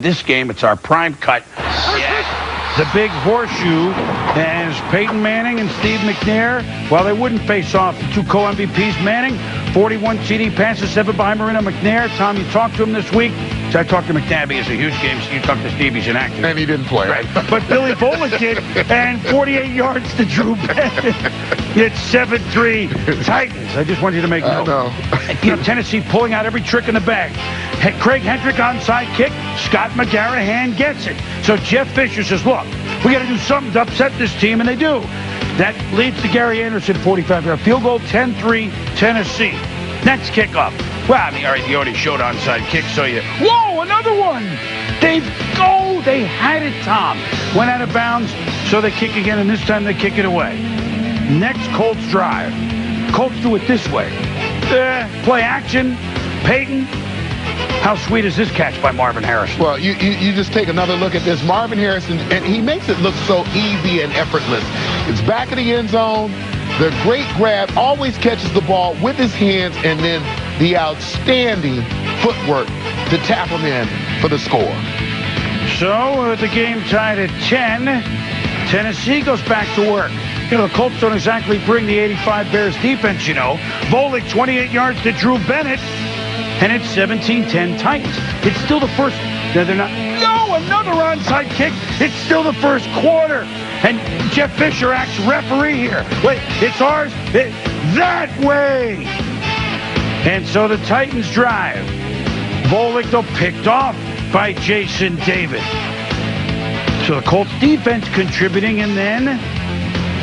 this game. It's our prime cut. The big horseshoe, and it's Peyton Manning and Steve McNair. While they wouldn't face off, the two co-MVPs, Manning, 41 TD passes, 7 by Marino McNair. Tom, you talked to him this week. So I talked to McNabb. It's a huge game. So you talked to Steve. He's an actor. And he didn't play. Right. But Billy Volek did, and 48 yards to Drew Bennett. It's 7-3 Titans. I just wanted you to make note. I know. Tennessee pulling out every trick in the bag. Craig Hendrick onside kick. Scott McGarrahan gets it. So Jeff Fisher says, look, we got to do something to upset this team, and they do. That leads to Gary Anderson, 45-yard field goal, 10-3 Tennessee. Next kickoff. Well, I mean, all right, you already showed onside kick, so you... Whoa, another one! They had it, Tom. Went out of bounds, so they kick again, and this time they kick it away. Next Colts drive. Colts do it this way. Play action. Peyton. How sweet is this catch by Marvin Harrison? Well, you just take another look at this. Marvin Harrison, and he makes it look so easy and effortless. It's back of the end zone. The great grab, always catches the ball with his hands, and then the outstanding footwork to tap him in for the score. So, with the game tied at 10, Tennessee goes back to work. The Colts don't exactly bring the 85 Bears defense, Volek, 28 yards to Drew Bennett, and it's 17-10 Titans. It's still the first... No, they're not... No, another onside kick. It's still the first quarter. And Jeff Fisher acts referee here. Wait, it's ours? That way! And so the Titans drive. Volek, though, picked off by Jason David. So the Colts defense contributing, and then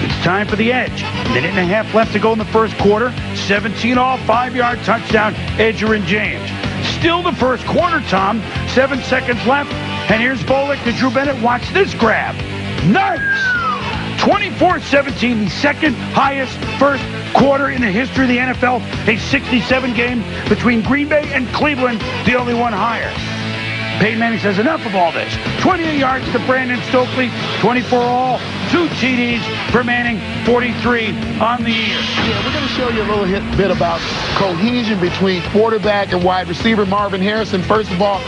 it's time for the edge. Minute and a half left to go in the first quarter. 17 all, 5-yard touchdown, Edgerrin James. Still the first quarter, Tom. 7 seconds left. And here's Volek to Drew Bennett. Watch this grab. Nice! 24-17, the second highest first quarter in the history of the NFL. A 67 game between Green Bay and Cleveland, the only one higher. Peyton Manning says enough of all this. 28 yards to Brandon Stokely, 24 all, 2 TDs for Manning, 43 on the year. Yeah, we're going to show you a little bit about cohesion between quarterback and wide receiver. Marvin Harrison, first of all,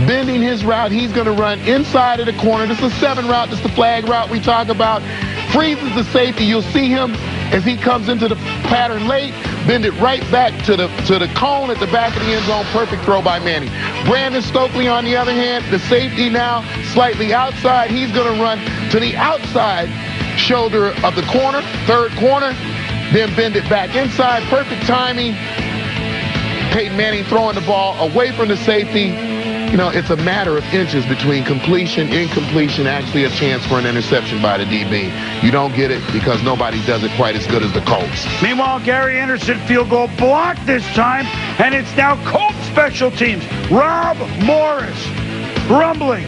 bending his route. He's going to run inside of the corner. This is a 7 route. This is the flag route we talk about. Freezes the safety. You'll see him as he comes into the pattern late. Bend it right back to the cone at the back of the end zone. Perfect throw by Manning. Brandon Stokely, on the other hand, the safety now slightly outside. He's going to run to the outside shoulder of the corner, third corner, then bend it back inside. Perfect timing. Peyton Manning throwing the ball away from the safety. It's a matter of inches between completion, incompletion, actually a chance for an interception by the DB. You don't get it because nobody does it quite as good as the Colts. Meanwhile, Gary Anderson field goal blocked this time, and it's now Colts special teams. Rob Morris rumbling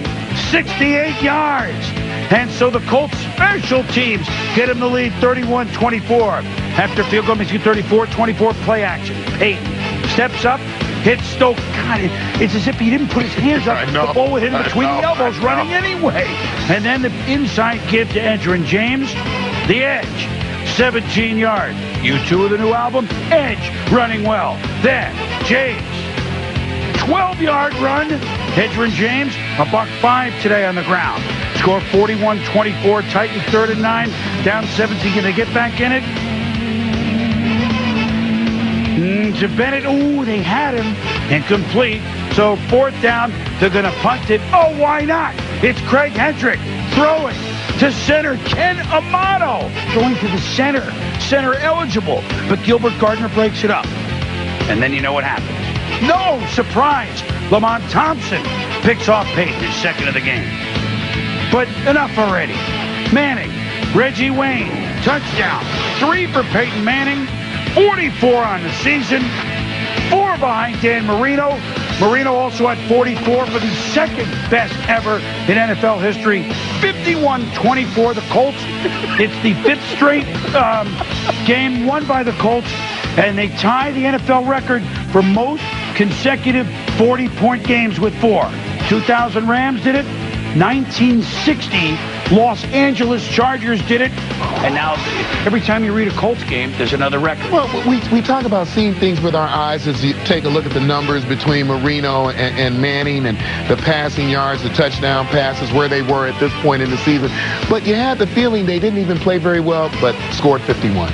68 yards. And so the Colts special teams get him the lead 31-24. After field goal makes it 34-24, play action. Peyton steps up, hits Stoke. God, it's as if he didn't put his hands up. The ball would hit him between the elbows, running anyway. And then the inside give to Edgerrin James. The edge, 17 yards. U2 of the new album, Edge, running well. Then James, 12-yard run. Edgerrin James, $105 today on the ground. Score 41-24. Titans 3rd and 9. Down 17. Can they get back in it? To Bennett. Ooh, they had him. Incomplete. So 4th down. They're going to punt it. Oh, why not? It's Craig Hendrick throwing to center. Ken Amato going to the center. Center eligible. But Gilbert Gardner breaks it up. And then you know what happens. No surprise. Lamont Thompson picks off Peyton, his second of the game. But enough already. Manning, Reggie Wayne, touchdown. 3 for Peyton Manning, 44 on the season, 4 behind Dan Marino. Marino also had 44 for the second best ever in NFL history. 51-24 the Colts. It's the 5th straight game won by the Colts, and they tie the NFL record for most consecutive 40-point games with 4. 2000 Rams did it. 1960, Los Angeles Chargers did it. And now every time you read a Colts game, there's another record. Well, we talk about seeing things with our eyes as you take a look at the numbers between Marino and Manning and the passing yards, the touchdown passes, where they were at this point in the season. But you had the feeling they didn't even play very well, but scored 51.